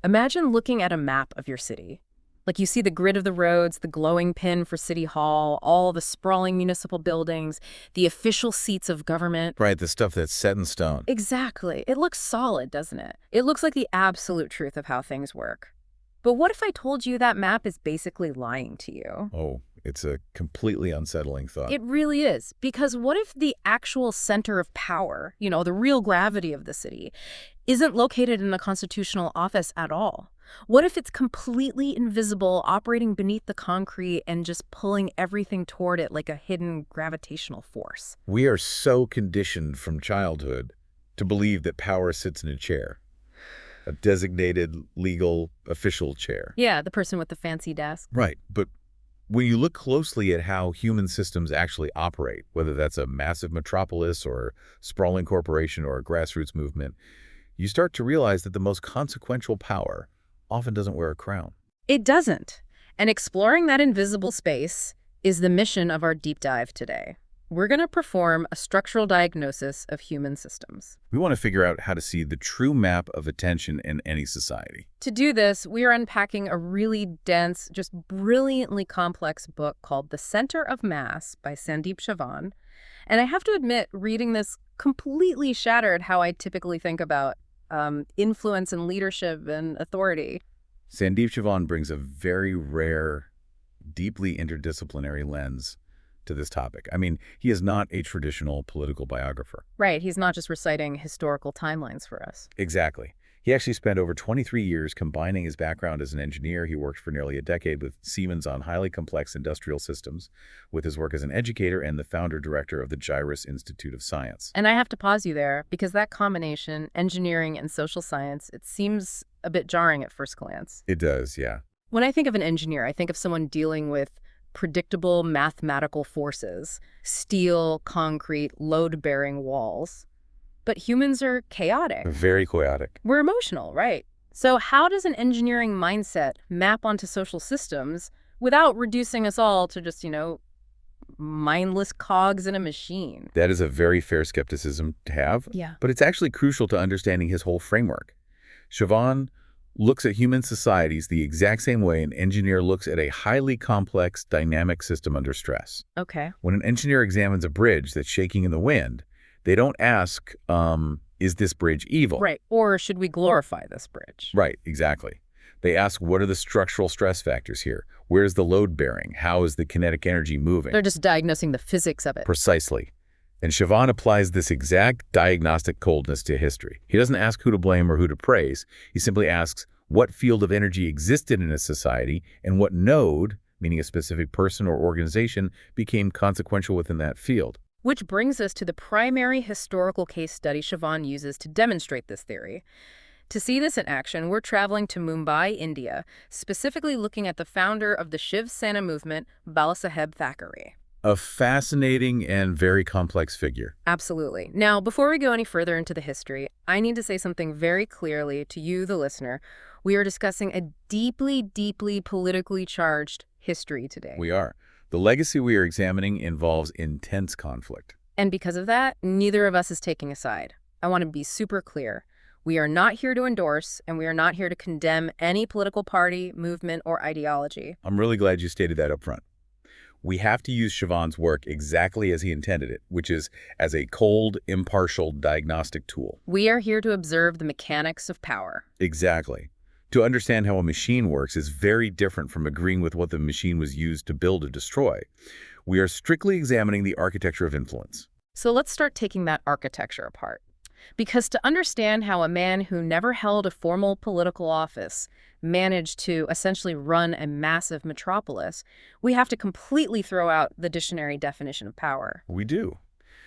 Imagine looking at a map of your city. Like you see the grid of the roads, the glowing pin for City Hall, all the sprawling municipal buildings, the official seats of government. Right, the stuff that's set in stone. Exactly. It looks solid, doesn't it? It looks like the absolute truth of how things work. But what if I told you that map is basically lying to you? Oh, it's a completely unsettling thought. It really is. Because what if the actual center of power, the real gravity of the city, isn't located in the constitutional office at all? What if it's completely invisible, operating beneath the concrete and just pulling everything toward it like a hidden gravitational force? We are so conditioned from childhood to believe that power sits in a chair, a designated legal official chair. Yeah, the person with the fancy desk. Right, but when you look closely at how human systems actually operate, whether that's a massive metropolis or sprawling corporation or a grassroots movement, you start to realize that the most consequential power often doesn't wear a crown. It doesn't. And exploring that invisible space is the mission of our deep dive today. We're going to perform a structural diagnosis of human systems. We want to figure out how to see the true map of attention in any society. To do this, we are unpacking a really dense, just brilliantly complex book called The Center of Mass by Sandeep Chavan. And I have to admit, reading this completely shattered how I typically think about influence and leadership and authority. Sandeep Chavan brings a very rare, deeply interdisciplinary lens to this topic. I mean, he is not a traditional political biographer. Right, he's not just reciting historical timelines for us. Exactly. He actually spent over 23 years combining his background as an engineer. He worked for nearly a decade with Siemens on highly complex industrial systems, with his work as an educator and the founder-director of the Gyrus Institute of Science. And I have to pause you there, because that combination, engineering and social science, it seems a bit jarring at first glance. It does, yeah. When I think of an engineer, I think of someone dealing with predictable mathematical forces, steel, concrete, load-bearing walls. But humans are chaotic. Very chaotic. We're emotional, right? So how does an engineering mindset map onto social systems without reducing us all to just, mindless cogs in a machine? That is a very fair skepticism to have. Yeah. But it's actually crucial to understanding his whole framework. Chavan looks at human societies the exact same way an engineer looks at a highly complex, dynamic system under stress. Okay. When an engineer examines a bridge that's shaking in the wind, they don't ask, is this bridge evil? Right. Or should we glorify this bridge? Right, exactly. They ask, what are the structural stress factors here? Where's the load bearing? How is the kinetic energy moving? They're just diagnosing the physics of it. Precisely. And Chavan applies this exact diagnostic coldness to history. He doesn't ask who to blame or who to praise. He simply asks what field of energy existed in a society and what node, meaning a specific person or organization, became consequential within that field. Which brings us to the primary historical case study Chavan uses to demonstrate this theory. To see this in action, we're traveling to Mumbai, India, specifically looking at the founder of the Shiv Sena movement, Balasaheb Thackeray. A fascinating and very complex figure. Absolutely. Now, before we go any further into the history, I need to say something very clearly to you, the listener. We are discussing a deeply, deeply politically charged history today. We are. The legacy we are examining involves intense conflict. And because of that, neither of us is taking a side. I want to be super clear. We are not here to endorse, and we are not here to condemn any political party, movement, or ideology. I'm really glad you stated that up front. We have to use Chavan's work exactly as he intended it, which is as a cold, impartial diagnostic tool. We are here to observe the mechanics of power. Exactly. To understand how a machine works is very different from agreeing with what the machine was used to build or destroy. We are strictly examining the architecture of influence. So let's start taking that architecture apart. Because to understand how a man who never held a formal political office managed to essentially run a massive metropolis, we have to completely throw out the dictionary definition of power. We do.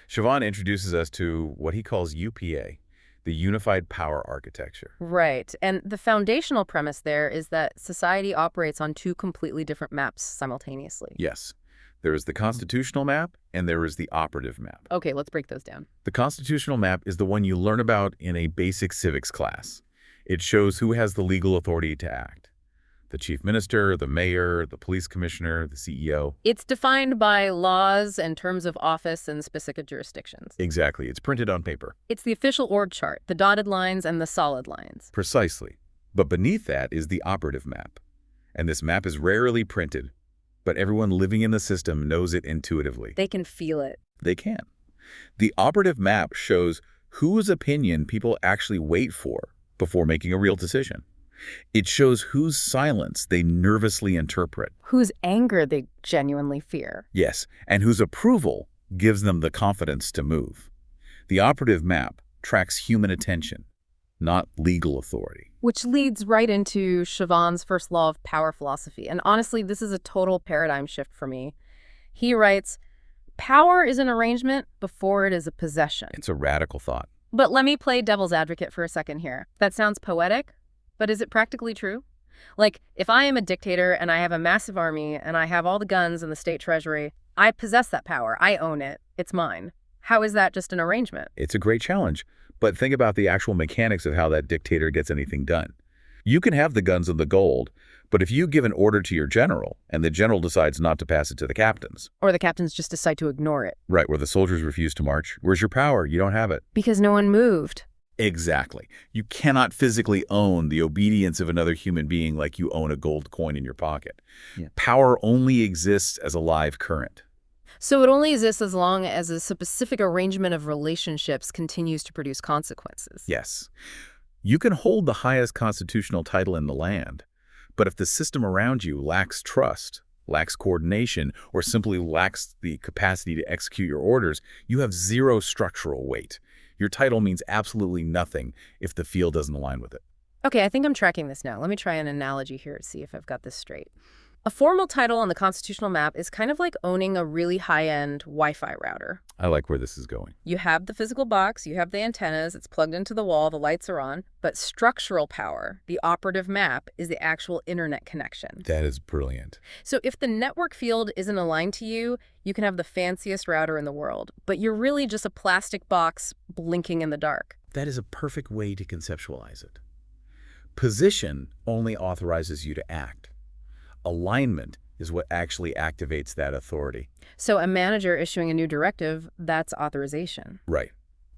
Chavan introduces us to what he calls UPA, the Unified Power Architecture. Right. And the foundational premise there is that society operates on two completely different maps simultaneously. Yes. There is the constitutional map and there is the operative map. Okay, let's break those down. The constitutional map is the one you learn about in a basic civics class. It shows who has the legal authority to act. The chief minister, the mayor, the police commissioner, the CEO. It's defined by laws and terms of office and specific jurisdictions. Exactly. It's printed on paper. It's the official org chart, the dotted lines and the solid lines. Precisely. But beneath that is the operative map. And this map is rarely printed, but everyone living in the system knows it intuitively. They can feel it. They can. The operative map shows whose opinion people actually wait for before making a real decision. It shows whose silence they nervously interpret. Whose anger they genuinely fear. Yes, and whose approval gives them the confidence to move. The operative map tracks human attention, not legal authority. Which leads right into Chavan's first law of power philosophy. And honestly, this is a total paradigm shift for me. He writes, power is an arrangement before it is a possession. It's a radical thought. But let me play devil's advocate for a second here. That sounds poetic, but is it practically true? Like, if I am a dictator and I have a massive army and I have all the guns in the state treasury, I possess that power. I own it. It's mine. How is that just an arrangement? It's a great challenge, but think about the actual mechanics of how that dictator gets anything done. You can have the guns and the gold, but if you give an order to your general and the general decides not to pass it to the captains. Or the captains just decide to ignore it. Right, where the soldiers refuse to march. Where's your power? You don't have it. Because no one moved. Exactly. You cannot physically own the obedience of another human being like you own a gold coin in your pocket. Yeah. Power only exists as a live current. So it only exists as long as a specific arrangement of relationships continues to produce consequences. Yes. You can hold the highest constitutional title in the land, but if the system around you lacks trust, lacks coordination, or simply lacks the capacity to execute your orders, you have zero structural weight. Your title means absolutely nothing if the field doesn't align with it. Okay, I think I'm tracking this now. Let me try an analogy here to see if I've got this straight. A formal title on the constitutional map is kind of like owning a really high-end Wi-Fi router. I like where this is going. You have the physical box, you have the antennas, it's plugged into the wall, the lights are on, but structural power, the operative map, is the actual internet connection. That is brilliant. So if the network field isn't aligned to you, you can have the fanciest router in the world, but you're really just a plastic box blinking in the dark. That is a perfect way to conceptualize it. Position only authorizes you to act. Alignment is what actually activates that authority. So a manager issuing a new directive, that's authorization. Right.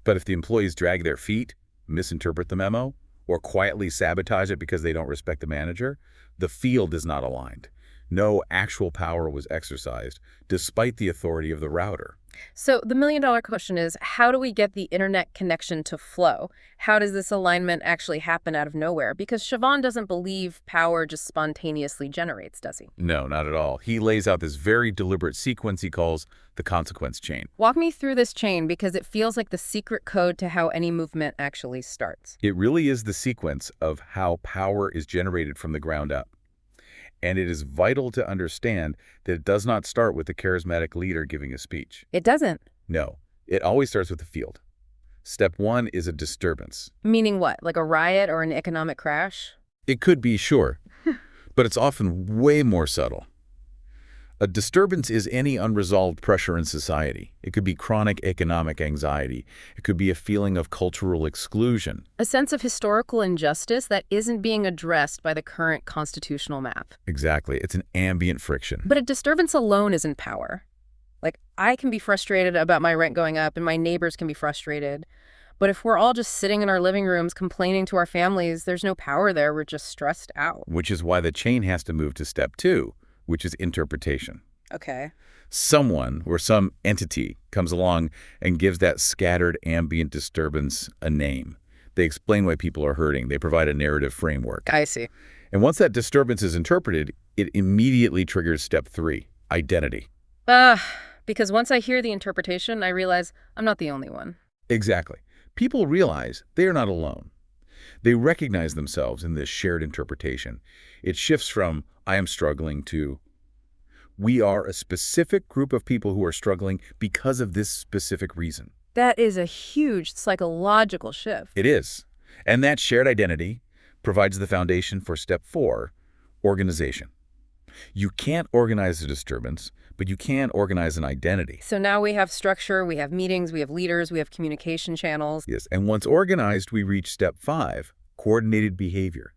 But if the employees drag their feet, misinterpret the memo, or quietly sabotage it because they don't respect the manager, the field is not aligned. No actual power was exercised, despite the authority of the router. So the million-dollar question is, how do we get the internet connection to flow? How does this alignment actually happen out of nowhere? Because Chavan doesn't believe power just spontaneously generates, does he? No, not at all. He lays out this very deliberate sequence he calls the consequence chain. Walk me through this chain, because it feels like the secret code to how any movement actually starts. It really is the sequence of how power is generated from the ground up. And it is vital to understand that it does not start with the charismatic leader giving a speech. It doesn't? No, it always starts with the field. Step one is a disturbance. Meaning what, like a riot or an economic crash? It could be, sure, but it's often way more subtle. A disturbance is any unresolved pressure in society. It could be chronic economic anxiety. It could be a feeling of cultural exclusion. A sense of historical injustice that isn't being addressed by the current constitutional map. Exactly. It's an ambient friction. But a disturbance alone isn't power. Like, I can be frustrated about my rent going up and my neighbors can be frustrated. But if we're all just sitting in our living rooms complaining to our families, there's no power there. We're just stressed out. Which is why the chain has to move to step two, which is interpretation. Okay. Someone or some entity comes along and gives that scattered ambient disturbance a name. They explain why people are hurting. They provide a narrative framework. I see. And once that disturbance is interpreted, it immediately triggers step three, identity. Because once I hear the interpretation, I realize I'm not the only one. Exactly. People realize they are not alone. They recognize themselves in this shared interpretation. It shifts from, I am struggling, to, we are a specific group of people who are struggling because of this specific reason. That is a huge psychological shift. It is. And that shared identity provides the foundation for step four, organization. You can't organize a disturbance, but you can organize an identity. So now we have structure, we have meetings, we have leaders, we have communication channels. Yes, and once organized, we reach step five, coordinated behavior.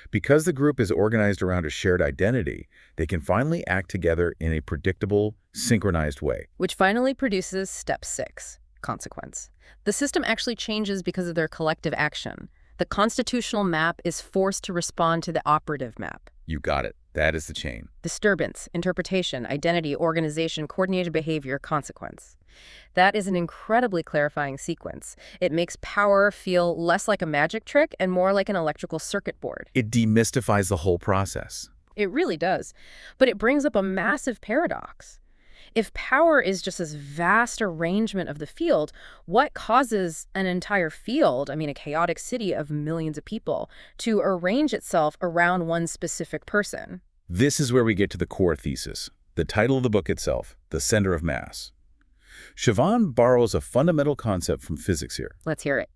Because the group is organized around a shared identity, they can finally act together in a predictable, synchronized way. Which finally produces step six, consequence. The system actually changes because of their collective action. The constitutional map is forced to respond to the operative map. You got it. That is the chain. Disturbance, interpretation, identity, organization, coordinated behavior, consequence. That is an incredibly clarifying sequence. It makes power feel less like a magic trick and more like an electrical circuit board. It demystifies the whole process. It really does. But it brings up a massive paradox. If power is just this vast arrangement of the field, what causes an entire field, I mean a chaotic city of millions of people, to arrange itself around one specific person? This is where we get to the core thesis, the title of the book itself, The Center of Mass. Chavan borrows a fundamental concept from physics here. Let's hear it.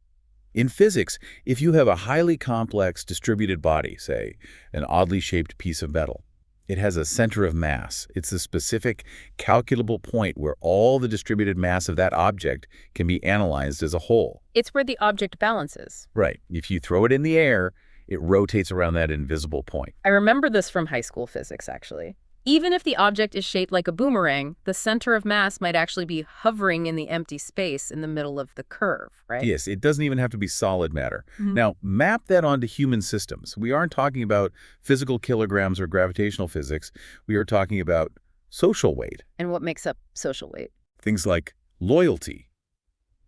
In physics, if you have a highly complex distributed body, say, an oddly shaped piece of metal, it has a center of mass. It's the specific, calculable point where all the distributed mass of that object can be analyzed as a whole. It's where the object balances. Right. If you throw it in the air, it rotates around that invisible point. I remember this from high school physics, actually. Even if the object is shaped like a boomerang, the center of mass might actually be hovering in the empty space in the middle of the curve, right? Yes, it doesn't even have to be solid matter. Now, map that onto human systems. We aren't talking about physical kilograms or gravitational physics. We are talking about social weight. And what makes up social weight? Things like loyalty,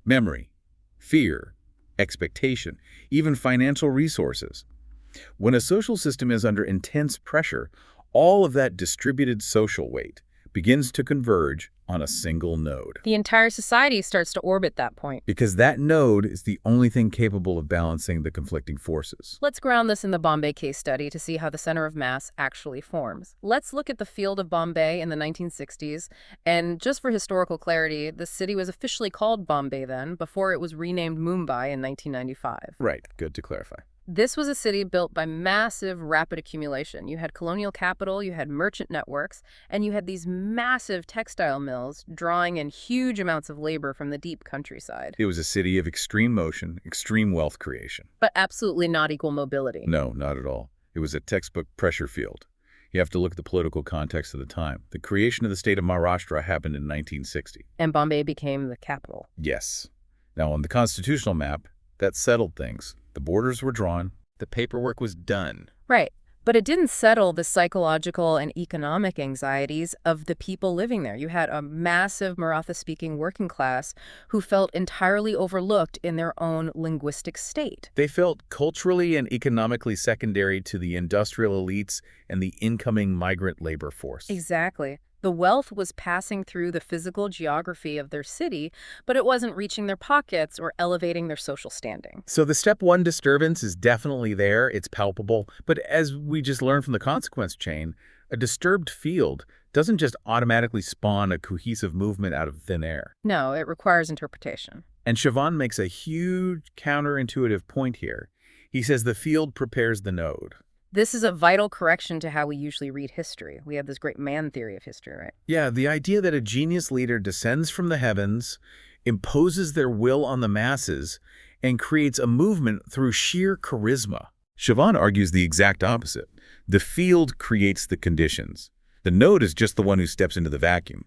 memory, fear, expectation, even financial resources. When a social system is under intense pressure, all of that distributed social weight begins to converge on a single node. The entire society starts to orbit that point. Because that node is the only thing capable of balancing the conflicting forces. Let's ground this in the Bombay case study to see how the center of mass actually forms. Let's look at the field of Bombay in the 1960s. And just for historical clarity, the city was officially called Bombay then, before it was renamed Mumbai in 1995. Right. Good to clarify. This was a city built by massive, rapid accumulation. You had colonial capital, you had merchant networks, and you had these massive textile mills drawing in huge amounts of labor from the deep countryside. It was a city of extreme motion, extreme wealth creation. But absolutely not equal mobility. No, not at all. It was a textbook pressure field. You have to look at the political context of the time. The creation of the state of Maharashtra happened in 1960. And Bombay became the capital. Yes. Now, on the constitutional map, that settled things. The borders were drawn. The paperwork was done. Right. But it didn't settle the psychological and economic anxieties of the people living there. You had a massive Maratha-speaking working class who felt entirely overlooked in their own linguistic state. They felt culturally and economically secondary to the industrial elites and the incoming migrant labor force. Exactly. The wealth was passing through the physical geography of their city, but it wasn't reaching their pockets or elevating their social standing. So the step one disturbance is definitely there. It's palpable. But as we just learned from the consequence chain, a disturbed field doesn't just automatically spawn a cohesive movement out of thin air. No, it requires interpretation. And Chavan makes a huge counterintuitive point here. He says the field prepares the node. This is a vital correction to how we usually read history. We have this great man theory of history, right? Yeah, the idea that a genius leader descends from the heavens, imposes their will on the masses, and creates a movement through sheer charisma. Chavan argues the exact opposite. The field creates the conditions. The node is just the one who steps into the vacuum.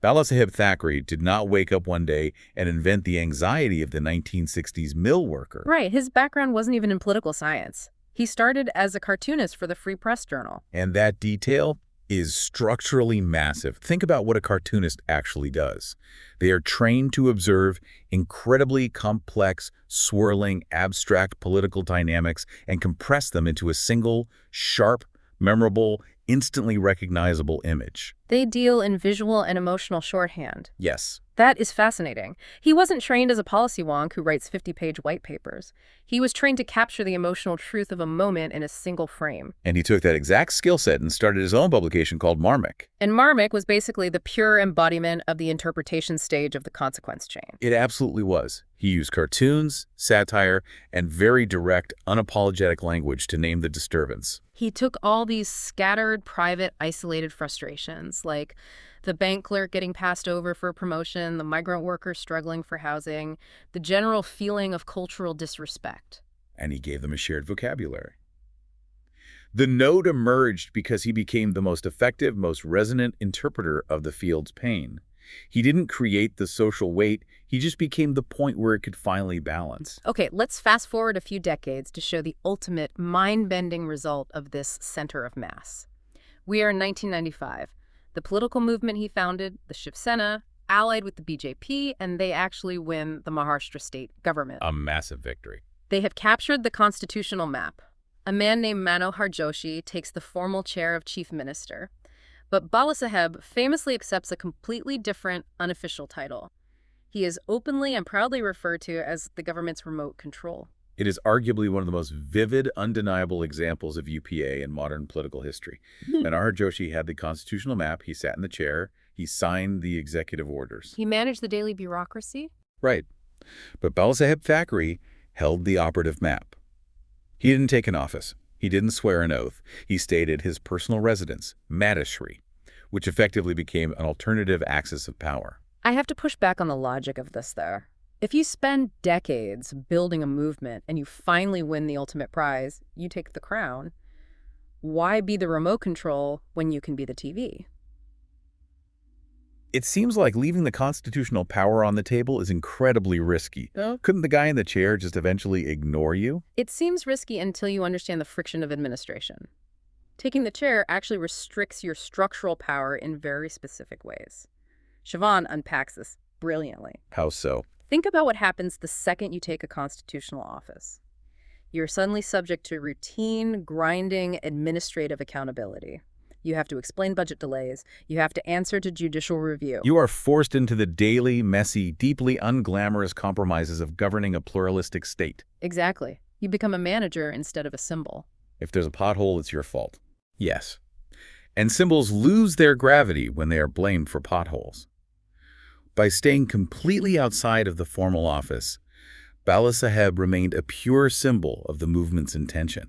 Balasaheb Thackeray did not wake up one day and invent the anxiety of the 1960s mill worker. Right. His background wasn't even in political science. He started as a cartoonist for the Free Press Journal. And that detail is structurally massive. Think about what a cartoonist actually does. They are trained to observe incredibly complex, swirling, abstract political dynamics and compress them into a single, sharp, memorable, instantly recognizable image. They deal in visual and emotional shorthand. Yes. That is fascinating. He wasn't trained as a policy wonk who writes 50-page white papers. He was trained to capture the emotional truth of a moment in a single frame. And he took that exact skill set and started his own publication called Marmik. And Marmik was basically the pure embodiment of the interpretation stage of the consequence chain. It absolutely was. He used cartoons, satire, and very direct, unapologetic language to name the disturbance. He took all these scattered, private, isolated frustrations, like the bank clerk getting passed over for a promotion, the migrant worker struggling for housing, the general feeling of cultural disrespect. And he gave them a shared vocabulary. The node emerged because he became the most effective, most resonant interpreter of the field's pain. He didn't create the social weight, he just became the point where it could finally balance. Okay, let's fast forward a few decades to show the ultimate mind-bending result of this center of mass. We are in 1995. The political movement he founded, the Shiv Sena, allied with the BJP, and they actually win the Maharashtra state government. A massive victory. They have captured the constitutional map. A man named Manohar Joshi takes the formal chair of chief minister. But Balasaheb famously accepts a completely different, unofficial title. He is openly and proudly referred to as the government's remote control. It is arguably one of the most vivid, undeniable examples of UPA in modern political history. Manohar Joshi had the constitutional map, he sat in the chair, he signed the executive orders. He managed the daily bureaucracy? Right. But Balasaheb Thackeray held the operative map. He didn't take an office. He didn't swear an oath. He stayed at his personal residence, Madheshri, which effectively became an alternative axis of power. I have to push back on the logic of this, though. If you spend decades building a movement and you finally win the ultimate prize, you take the crown, why be the remote control when you can be the TV? It seems like leaving the constitutional power on the table is incredibly risky. Oh. Couldn't the guy in the chair just eventually ignore you? It seems risky until you understand the friction of administration. Taking the chair actually restricts your structural power in very specific ways. Chavan unpacks this brilliantly. How so? Think about what happens the second you take a constitutional office. You're suddenly subject to routine, grinding, administrative accountability. You have to explain budget delays. You have to answer to judicial review. You are forced into the daily, messy, deeply unglamorous compromises of governing a pluralistic state. Exactly. You become a manager instead of a symbol. If there's a pothole, it's your fault. Yes. And symbols lose their gravity when they are blamed for potholes. By staying completely outside of the formal office, Balasaheb remained a pure symbol of the movement's intention.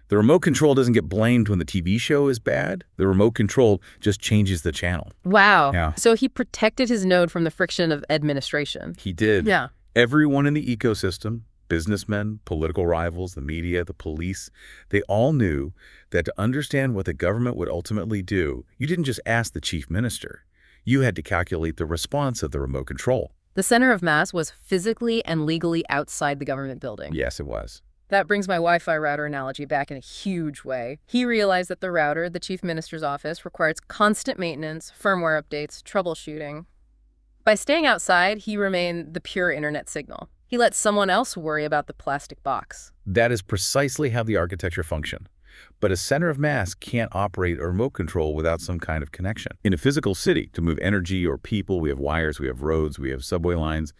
The remote control doesn't get blamed when the TV show is bad. The remote control just changes the channel. Wow. Yeah. So he protected his node from the friction of administration. He did. Yeah. Everyone in the ecosystem, businessmen, political rivals, the media, the police, they all knew that to understand what the government would ultimately do, you didn't just ask the chief minister. You had to calculate the response of the remote control. The center of mass was physically and legally outside the government building. Yes, it was. That brings my Wi-Fi router analogy back in a huge way. He realized that the router, the chief minister's office, requires constant maintenance, firmware updates, troubleshooting. By staying outside, he remained the pure internet signal. He let someone else worry about the plastic box. That is precisely how the architecture functioned. But a center of mass can't operate a remote control without some kind of connection. In a physical city, to move energy or people, we have wires, we have roads, we have subway lines.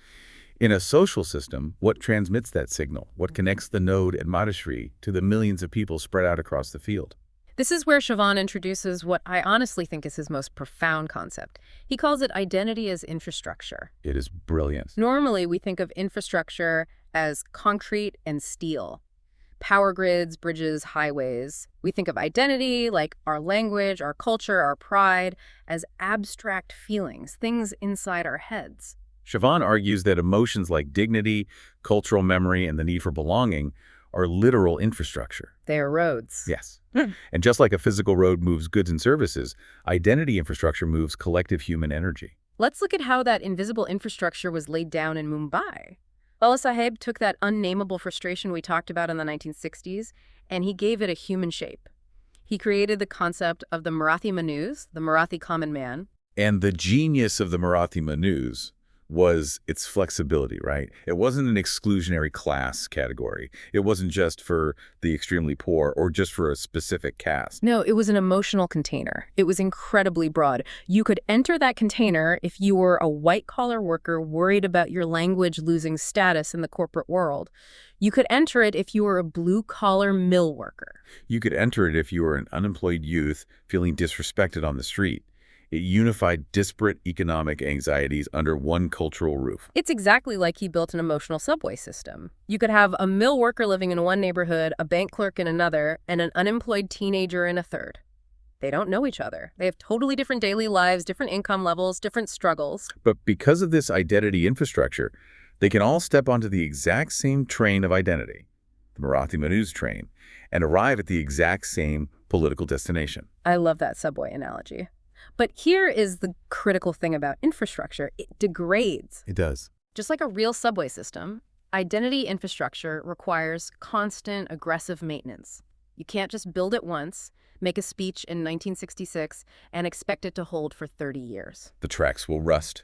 In a social system, what transmits that signal? What connects the node at Madheshri to the millions of people spread out across the field? This is where Chavan introduces what I honestly think is his most profound concept. He calls it identity as infrastructure. It is brilliant. Normally, we think of infrastructure as concrete and steel. Power grids, bridges, highways. We think of identity, like our language, our culture, our pride, as abstract feelings, things inside our heads. Chavan argues that emotions like dignity, cultural memory, and the need for belonging are literal infrastructure. They are roads. Yes. And just like a physical road moves goods and services, identity infrastructure moves collective human energy. Let's look at how that invisible infrastructure was laid down in Mumbai. Balasaheb took that unnameable frustration we talked about in the 1960s, and he gave it a human shape. He created the concept of the Marathi Manus, the Marathi common man. And the genius of the Marathi Manus was its flexibility, right? It wasn't an exclusionary class category. It wasn't just for the extremely poor or just for a specific caste. No, it was an emotional container. It was incredibly broad. You could enter that container if you were a white-collar worker worried about your language losing status in the corporate world. You could enter it if you were a blue-collar mill worker. You could enter it if you were an unemployed youth feeling disrespected on the street. It unified disparate economic anxieties under one cultural roof. It's exactly like he built an emotional subway system. You could have a mill worker living in one neighborhood, a bank clerk in another, and an unemployed teenager in a third. They don't know each other. They have totally different daily lives, different income levels, different struggles. But because of this identity infrastructure, they can all step onto the exact same train of identity, the Marathi Manus train, and arrive at the exact same political destination. I love that subway analogy. But here is the critical thing about infrastructure. It degrades. It does. Just like a real subway system, identity infrastructure requires constant, aggressive maintenance. You can't just build it once, make a speech in 1966, and expect it to hold for 30 years. The tracks will rust.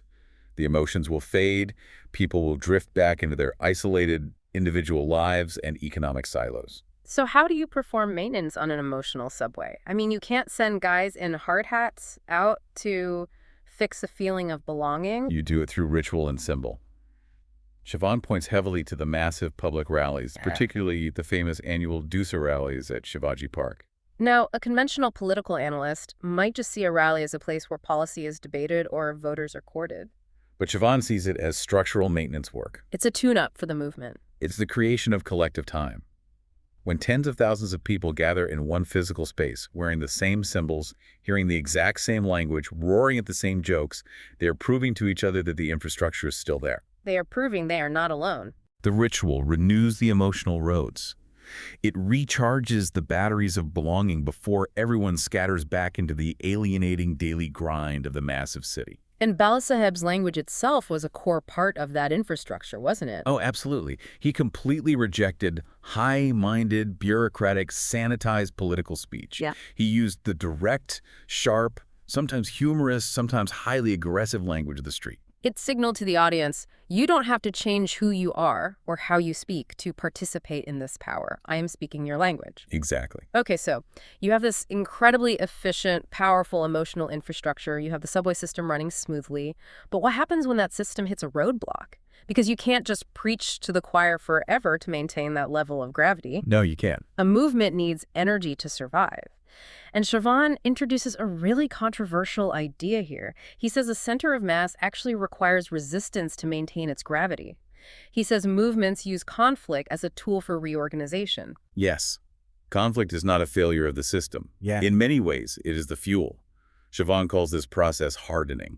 The emotions will fade. People will drift back into their isolated individual lives and economic silos. So how do you perform maintenance on an emotional subway? I mean, you can't send guys in hard hats out to fix a feeling of belonging. You do it through ritual and symbol. Chavan points heavily to the massive public rallies, particularly the famous annual Dusa rallies at Shivaji Park. Now, a conventional political analyst might just see a rally as a place where policy is debated or voters are courted. But Chavan sees it as structural maintenance work. It's a tune-up for the movement. It's the creation of collective time. When tens of thousands of people gather in one physical space, wearing the same symbols, hearing the exact same language, roaring at the same jokes, they are proving to each other that the infrastructure is still there. They are proving they are not alone. The ritual renews the emotional roads. It recharges the batteries of belonging before everyone scatters back into the alienating daily grind of the massive city. And Balasaheb's language itself was a core part of that infrastructure, wasn't it? Oh, absolutely. He completely rejected high-minded, bureaucratic, sanitized political speech. Yeah. He used the direct, sharp, sometimes humorous, sometimes highly aggressive language of the street. It signaled to the audience, you don't have to change who you are or how you speak to participate in this power. I am speaking your language. Exactly. Okay, so you have this incredibly efficient, powerful emotional infrastructure. You have the subway system running smoothly. But what happens when that system hits a roadblock? Because you can't just preach to the choir forever to maintain that level of gravity. No, you can't. A movement needs energy to survive. And Chavan introduces a really controversial idea here. He says a center of mass actually requires resistance to maintain its gravity. He says movements use conflict as a tool for reorganization. Yes. Conflict is not a failure of the system. Yeah. In many ways, it is the fuel. Chavan calls this process hardening.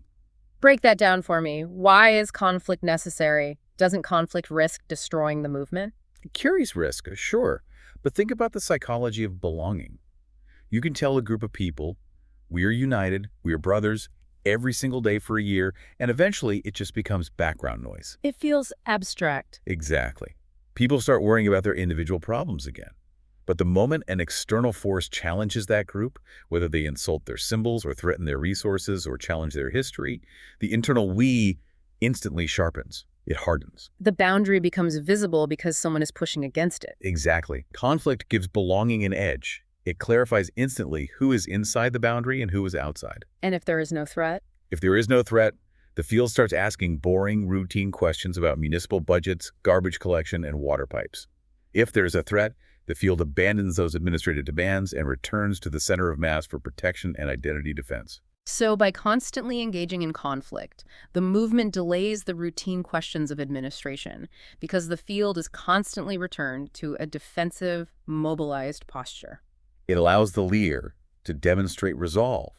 Break that down for me. Why is conflict necessary? Doesn't conflict risk destroying the movement? It carries risk, sure, but think about the psychology of belonging. You can tell a group of people, we are united, we are brothers, every single day for a year, and eventually it just becomes background noise. It feels abstract. Exactly. People start worrying about their individual problems again. But the moment an external force challenges that group, whether they insult their symbols or threaten their resources or challenge their history, the internal we instantly sharpens. It hardens. The boundary becomes visible because someone is pushing against it. Exactly. Conflict gives belonging an edge. It clarifies instantly who is inside the boundary and who is outside. And if there is no threat? If there is no threat, the field starts asking boring, routine questions about municipal budgets, garbage collection, and water pipes. If there is a threat, the field abandons those administrative demands and returns to the center of mass for protection and identity defense. So by constantly engaging in conflict, the movement delays the routine questions of administration because the field is constantly returned to a defensive, mobilized posture. It allows the leader to demonstrate resolve,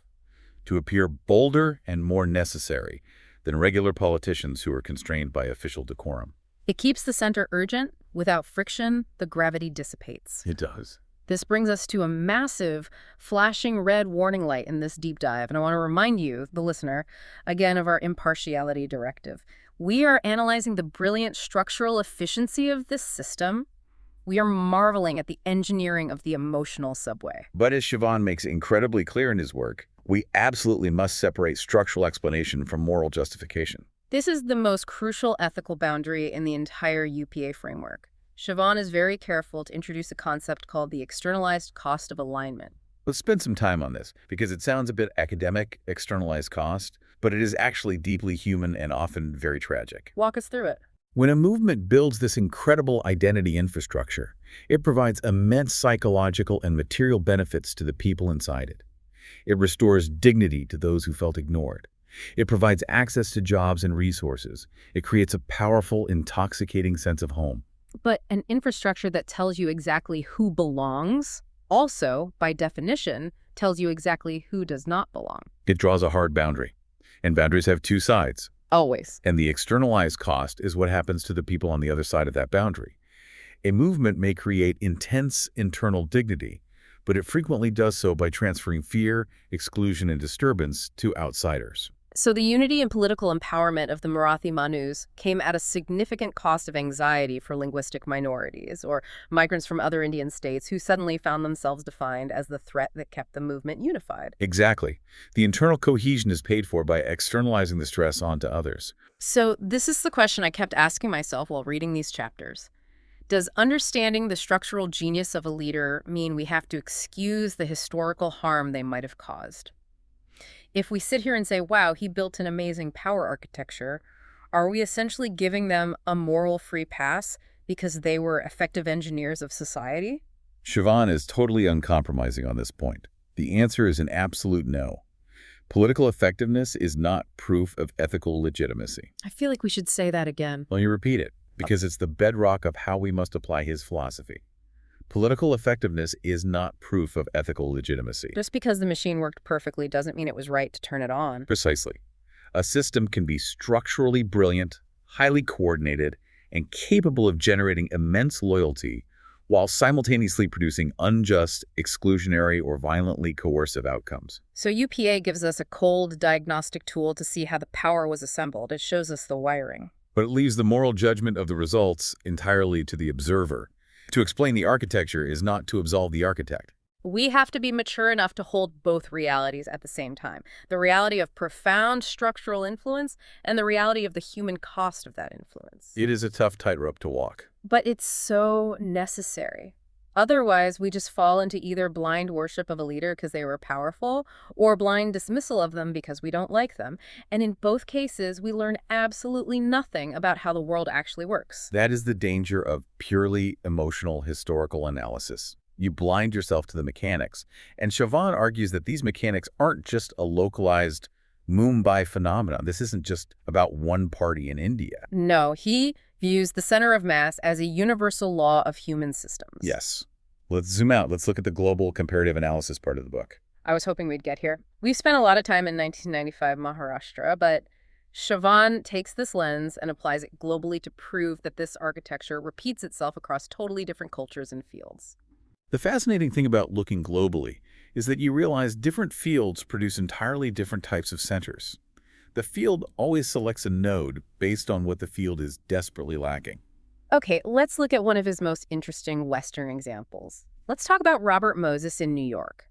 to appear bolder and more necessary than regular politicians who are constrained by official decorum. It keeps the center urgent. Without friction, the gravity dissipates. It does. This brings us to a massive, flashing red warning light in this deep dive. And I want to remind you, the listener, again, of our impartiality directive. We are analyzing the brilliant structural efficiency of this system. We are marveling at the engineering of the emotional subway. But as Chavan makes incredibly clear in his work, we absolutely must separate structural explanation from moral justification. This is the most crucial ethical boundary in the entire UPA framework. Chavan is very careful to introduce a concept called the externalized cost of alignment. Let's spend some time on this, because it sounds a bit academic, externalized cost, but it is actually deeply human and often very tragic. Walk us through it. When a movement builds this incredible identity infrastructure, it provides immense psychological and material benefits to the people inside it. It restores dignity to those who felt ignored. It provides access to jobs and resources. It creates a powerful, intoxicating sense of home. But an infrastructure that tells you exactly who belongs also, by definition, tells you exactly who does not belong. It draws a hard boundary. And boundaries have two sides. Always. And the externalized cost is what happens to the people on the other side of that boundary. A movement may create intense internal dignity, but it frequently does so by transferring fear, exclusion, and disturbance to outsiders. So the unity and political empowerment of the Marathi Manus came at a significant cost of anxiety for linguistic minorities or migrants from other Indian states who suddenly found themselves defined as the threat that kept the movement unified. Exactly. The internal cohesion is paid for by externalizing the stress onto others. So this is the question I kept asking myself while reading these chapters. Does understanding the structural genius of a leader mean we have to excuse the historical harm they might have caused? If we sit here and say, wow, he built an amazing power architecture, are we essentially giving them a moral free pass because they were effective engineers of society? Chavan is totally uncompromising on this point. The answer is an absolute no. Political effectiveness is not proof of ethical legitimacy. I feel like we should say that again. Well, you repeat it, because it's the bedrock of how we must apply his philosophy. Political effectiveness is not proof of ethical legitimacy. Just because the machine worked perfectly doesn't mean it was right to turn it on. Precisely. A system can be structurally brilliant, highly coordinated, and capable of generating immense loyalty while simultaneously producing unjust, exclusionary, or violently coercive outcomes. So UPA gives us a cold diagnostic tool to see how the power was assembled. It shows us the wiring. But it leaves the moral judgment of the results entirely to the observer. To explain the architecture is not to absolve the architect. We have to be mature enough to hold both realities at the same time. The reality of profound structural influence and the reality of the human cost of that influence. It is a tough tightrope to walk. But it's so necessary. Otherwise, we just fall into either blind worship of a leader because they were powerful or blind dismissal of them because we don't like them. And in both cases, we learn absolutely nothing about how the world actually works. That is the danger of purely emotional historical analysis. You blind yourself to the mechanics. And Chavan argues that these mechanics aren't just a localized Mumbai phenomenon. This isn't just about one party in India. No, he views the center of mass as a universal law of human systems. Yes. Let's zoom out. Let's look at the global comparative analysis part of the book. I was hoping we'd get here. We've spent a lot of time in 1995 Maharashtra, but Chavan takes this lens and applies it globally to prove that this architecture repeats itself across totally different cultures and fields. The fascinating thing about looking globally is that you realize different fields produce entirely different types of centers. The field always selects a node based on what the field is desperately lacking. Okay, let's look at one of his most interesting Western examples. Let's talk about Robert Moses in New York,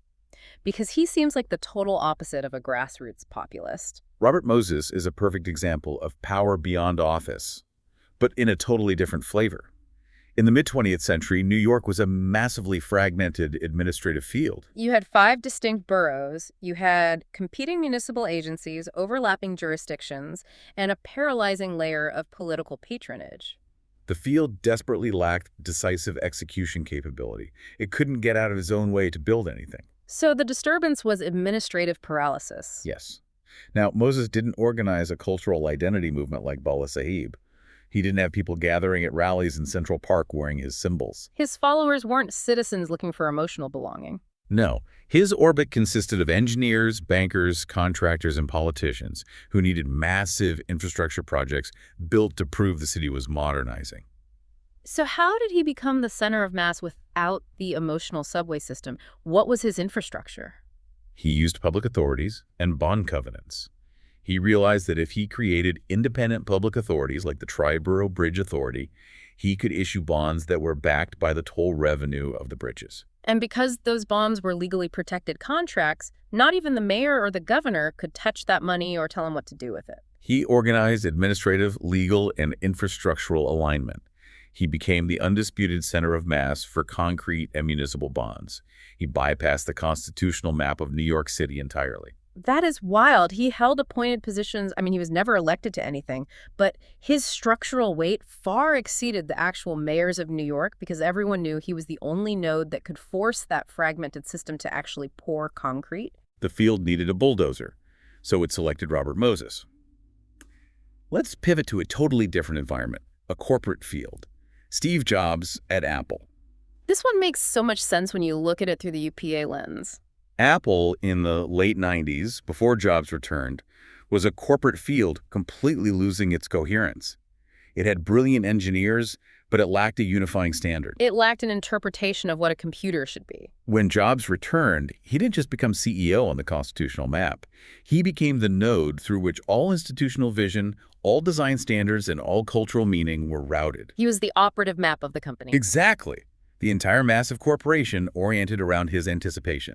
because he seems like the total opposite of a grassroots populist. Robert Moses is a perfect example of power beyond office, but in a totally different flavor. In the mid-20th century, New York was a massively fragmented administrative field. You had 5 distinct boroughs, you had competing municipal agencies, overlapping jurisdictions, and a paralyzing layer of political patronage. The field desperately lacked decisive execution capability. It couldn't get out of its own way to build anything. So the disturbance was administrative paralysis. Yes. Now, Moses didn't organize a cultural identity movement like Bala Sahib. He didn't have people gathering at rallies in Central Park wearing his symbols. His followers weren't citizens looking for emotional belonging. No, his orbit consisted of engineers, bankers, contractors, and politicians who needed massive infrastructure projects built to prove the city was modernizing. So how did he become the center of mass without the emotional subway system? What was his infrastructure? He used public authorities and bond covenants. He realized that if he created independent public authorities like the Triborough Bridge Authority, he could issue bonds that were backed by the toll revenue of the bridges. And because those bonds were legally protected contracts, not even the mayor or the governor could touch that money or tell him what to do with it. He organized administrative, legal, and infrastructural alignment. He became the undisputed center of mass for concrete and municipal bonds. He bypassed the constitutional map of New York City entirely. That is wild. He held appointed positions. He was never elected to anything, but his structural weight far exceeded the actual mayors of New York because everyone knew he was the only node that could force that fragmented system to actually pour concrete. The field needed a bulldozer, so it selected Robert Moses. Let's pivot to a totally different environment, a corporate field. Steve Jobs at Apple. This one makes so much sense when you look at it through the UPA lens. Apple, in the late 90s, before Jobs returned, was a corporate field completely losing its coherence. It had brilliant engineers, but it lacked a unifying standard. It lacked an interpretation of what a computer should be. When Jobs returned, he didn't just become CEO on the constitutional map. He became the node through which all institutional vision, all design standards, and all cultural meaning were routed. He was the operative map of the company. Exactly. The entire massive corporation oriented around his anticipation.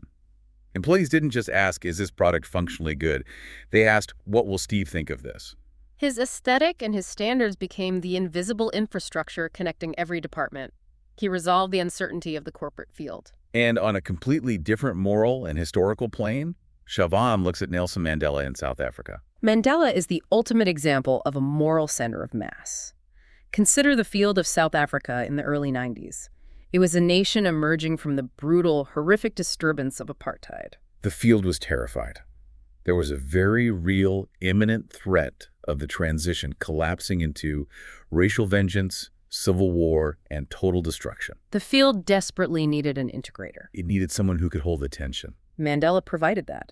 Employees didn't just ask, is this product functionally good? They asked, what will Steve think of this? His aesthetic and his standards became the invisible infrastructure connecting every department. He resolved the uncertainty of the corporate field. And on a completely different moral and historical plane, Chavan looks at Nelson Mandela in South Africa. Mandela is the ultimate example of a moral center of mass. Consider the field of South Africa in the early 90s. It was a nation emerging from the brutal, horrific disturbance of apartheid. The field was terrified. There was a very real, imminent threat of the transition collapsing into racial vengeance, civil war, and total destruction. The field desperately needed an integrator. It needed someone who could hold the tension. Mandela provided that.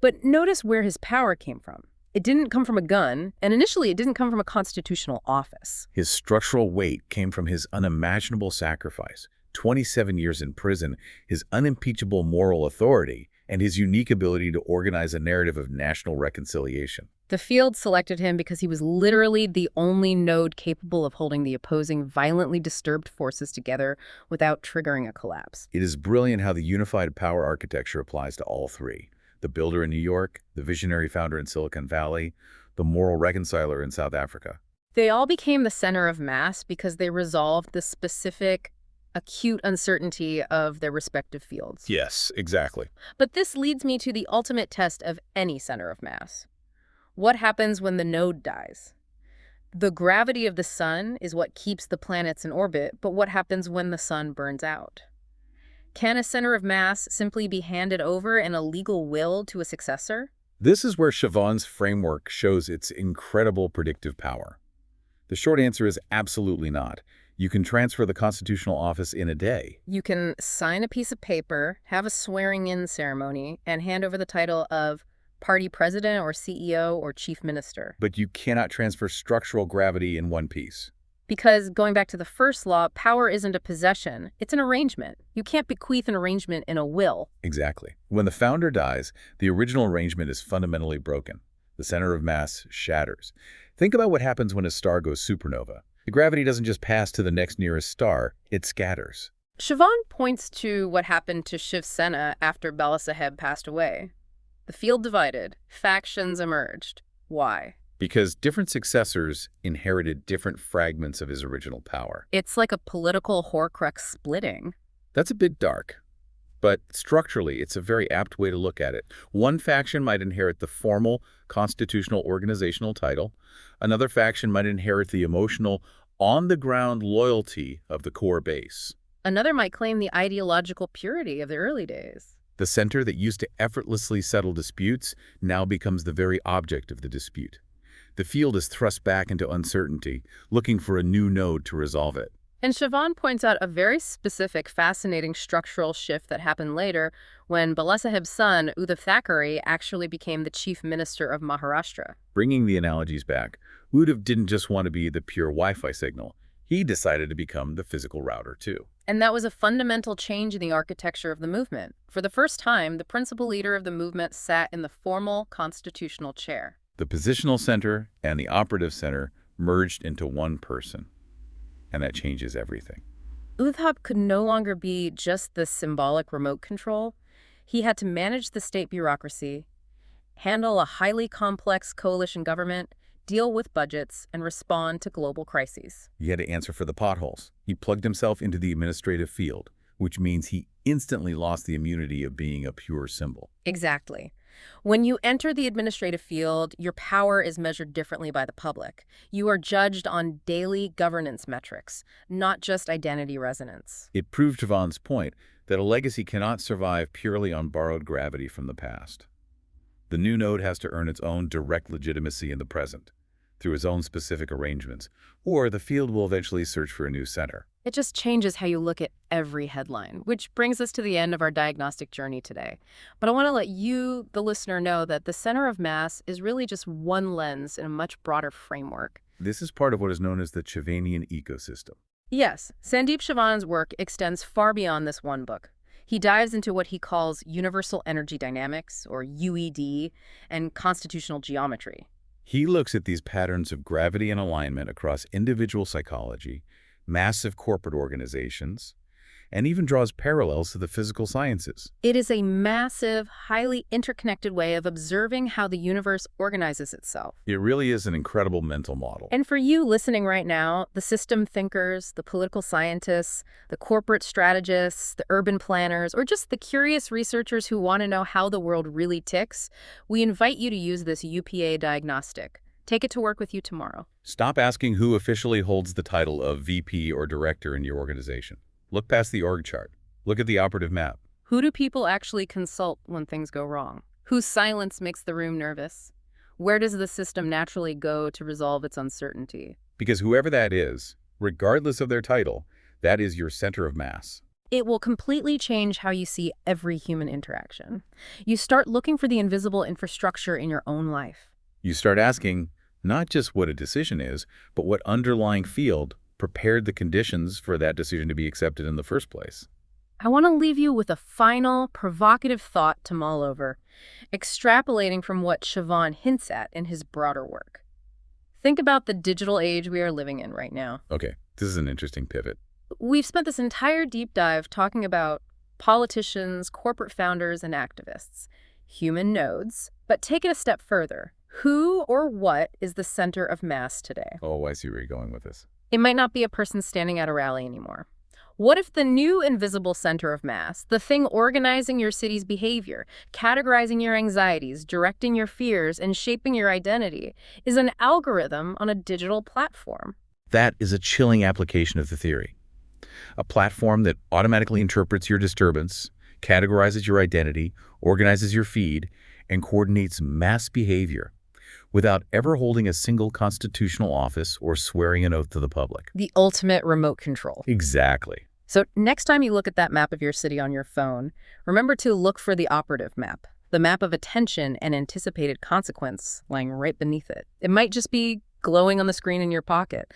But notice where his power came from. It didn't come from a gun, and initially it didn't come from a constitutional office. His structural weight came from his unimaginable sacrifice, 27 years in prison, his unimpeachable moral authority, and his unique ability to organize a narrative of national reconciliation. The field selected him because he was literally the only node capable of holding the opposing, violently disturbed forces together without triggering a collapse. It is brilliant how the unified power architecture applies to all three: the builder in New York, the visionary founder in Silicon Valley, the moral reconciler in South Africa. They all became the center of mass because they resolved the specific, acute uncertainty of their respective fields. Yes, exactly. But this leads me to the ultimate test of any center of mass. What happens when the node dies? The gravity of the sun is what keeps the planets in orbit, but what happens when the sun burns out? Can a center of mass simply be handed over in a legal will to a successor? This is where Chavan's framework shows its incredible predictive power. The short answer is absolutely not. You can transfer the constitutional office in a day. You can sign a piece of paper, have a swearing-in ceremony, and hand over the title of party president or CEO or chief minister. But you cannot transfer structural gravity in one piece. Because, going back to the first law, power isn't a possession, it's an arrangement. You can't bequeath an arrangement in a will. Exactly. When the founder dies, the original arrangement is fundamentally broken. The center of mass shatters. Think about what happens when a star goes supernova. The gravity doesn't just pass to the next nearest star, it scatters. Chavan points to what happened to Shiv Sena after Bala Saheb passed away. The field divided, factions emerged. Why? Because different successors inherited different fragments of his original power. It's like a political Horcrux splitting. That's a bit dark, but structurally, it's a very apt way to look at it. One faction might inherit the formal, constitutional organizational title. Another faction might inherit the emotional, on-the-ground loyalty of the core base. Another might claim the ideological purity of the early days. The center that used to effortlessly settle disputes now becomes the very object of the dispute. The field is thrust back into uncertainty, looking for a new node to resolve it. And Chavan points out a very specific, fascinating structural shift that happened later when Bala Saheb's son, Uddhav Thackeray, actually became the chief minister of Maharashtra. Bringing the analogies back, Uddhav didn't just want to be the pure Wi-Fi signal. He decided to become the physical router, too. And that was a fundamental change in the architecture of the movement. For the first time, the principal leader of the movement sat in the formal constitutional chair. The positional center and the operative center merged into one person. And that changes everything. Uddhav could no longer be just the symbolic remote control. He had to manage the state bureaucracy, handle a highly complex coalition government, deal with budgets, and respond to global crises. He had to answer for the potholes. He plugged himself into the administrative field, which means he instantly lost the immunity of being a pure symbol. Exactly. When you enter the administrative field, your power is measured differently by the public. You are judged on daily governance metrics, not just identity resonance. It proved Chavan's point that a legacy cannot survive purely on borrowed gravity from the past. The new node has to earn its own direct legitimacy in the present, through its own specific arrangements, or the field will eventually search for a new center. It just changes how you look at every headline, which brings us to the end of our diagnostic journey today. But I want to let you, the listener, know that the center of mass is really just one lens in a much broader framework. This is part of what is known as the Chavanian ecosystem. Yes, Sandeep Chavan's work extends far beyond this one book. He dives into what he calls universal energy dynamics, or UED, and constitutional geometry. He looks at these patterns of gravity and alignment across individual psychology, massive corporate organizations, and even draws parallels to the physical sciences. It is a massive, highly interconnected way of observing how the universe organizes itself. It really is an incredible mental model. And for you listening right now, the system thinkers, the political scientists, the corporate strategists, the urban planners, or just the curious researchers who want to know how the world really ticks, we invite you to use this UPA diagnostic. Take it to work with you tomorrow. Stop asking who officially holds the title of VP or director in your organization. Look past the org chart. Look at the operative map. Who do people actually consult when things go wrong? Whose silence makes the room nervous? Where does the system naturally go to resolve its uncertainty? Because whoever that is, regardless of their title, that is your center of mass. It will completely change how you see every human interaction. You start looking for the invisible infrastructure in your own life. You start asking not just what a decision is, but what underlying field prepared the conditions for that decision to be accepted in the first place. I want to leave you with a final, provocative thought to mull over, extrapolating from what Chavan hints at in his broader work. Think about the digital age we are living in right now. Okay, this is an interesting pivot. We've spent this entire deep dive talking about politicians, corporate founders, and activists, human nodes. But take it a step further. Who or what is the center of mass today? Oh, I see where you're going with this. It might not be a person standing at a rally anymore. What if the new invisible center of mass, the thing organizing your city's behavior, categorizing your anxieties, directing your fears, and shaping your identity, is an algorithm on a digital platform? That is a chilling application of the theory. A platform that automatically interprets your disturbance, categorizes your identity, organizes your feed, and coordinates mass behavior without ever holding a single constitutional office or swearing an oath to the public. The ultimate remote control. Exactly. So next time you look at that map of your city on your phone, remember to look for the operative map, the map of attention and anticipated consequence lying right beneath it. It might just be glowing on the screen in your pocket.